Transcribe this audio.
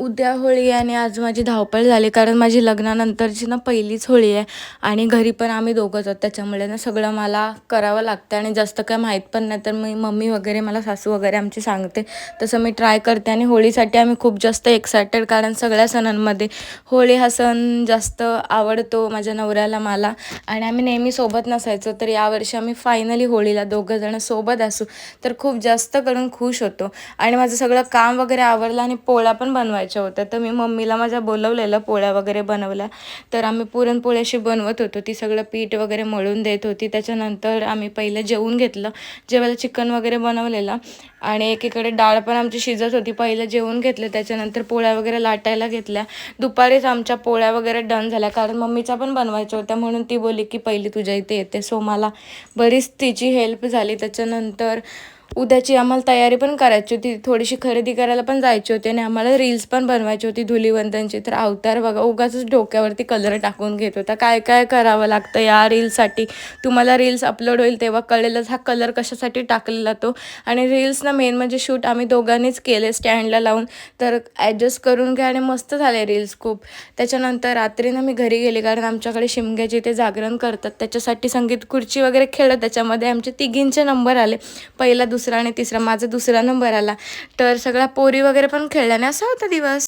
उद्या होळी आहे आणि आज माझी धावपळ झाली कारण माझी लग्नानंतरची ना पहिलीच होळी आहे आणि घरी पण आम्ही दोघंच आहोत. त्याच्यामुळे ना सगळं मला करावं लागतं आणि जास्त काय माहीत पण नाही, तर मी मम्मी वगैरे मला सासू वगैरे आमची सांगते तसं मी ट्राय करते. आणि होळीसाठी आम्ही खूप जास्त एक्सायटेड, कारण सगळ्या सणांमध्ये होळी हा सण जास्त आवडतो माझ्या नवऱ्याला, मला. आणि आम्ही नेहमी सोबत नसायचो, तर यावर्षी आम्ही फायनली होळीला दोघंजणं सोबत असू तर खूप जास्त करून खुश होतो. आणि माझं सगळं काम वगैरे आवरलं आणि पोळ्या पण बनवायच्या होत्या, तर मी मम्मीला माझ्या बोलवलेलं, पोळ्या वगैरे बनवल्या. तर आम्ही पुरणपोळी अशी बनवत होतो, ती सगळं पीठ वगैरे मळून देत होती. त्याच्यानंतर आम्ही पहिलं जेवून घेतलं, जेवायला चिकन वगैरे बनवलेलं आणि एकीकडे डाळ पण आमची शिजत होती. पहिलं जेवून घेतलं, त्याच्यानंतर पोळ्या वगैरे लाटायला घेतल्या. दुपारीच आमच्या पोळ्या वगैरे डन झाल्या, कारण मम्मीच्या पण बनवायच्या होत्या, म्हणून ती बोलली की पहिली तुझ्या इथे येते, सो मला बरीच तिची हेल्प झाली. त्याच्यानंतर उद्याची आम्हाला तयारी पण करायची होती, थोडीशी खरेदी करायला पण जायची होती आणि आम्हाला रील्स पण बनवायची होती धुलीवंदनची. तर अवतार बघा उगाचच डोक्यावरती कलर टाकून घेत होता. काय काय करावं लागतं या रील्ससाठी, तुम्हाला रील्स अपलोड होईल तेव्हा कळेलच हा कलर कशासाठी टाकलेला तो. आणि रील्स ना मेन म्हणजे शूट आम्ही दोघांनीच केले स्टँडला लावून, तर ॲडजस्ट करून घ्या आणि मस्त झाले रील्स खूप. त्याच्यानंतर रात्री ना मी घरी गेले, कारण आमच्याकडे शिमग्याचे इथे जागरण करतात, त्याच्यासाठी संगीत खुर्ची वगैरे खेळत. त्याच्यामध्ये आमचे तिघींचे नंबर आले, पहिला दुसरा आणि तिसरा. माझा दुसरा नंबर आला, तर सगळ्या पोरी वगैरे पण खेळल्या आणि असा होता दिवस.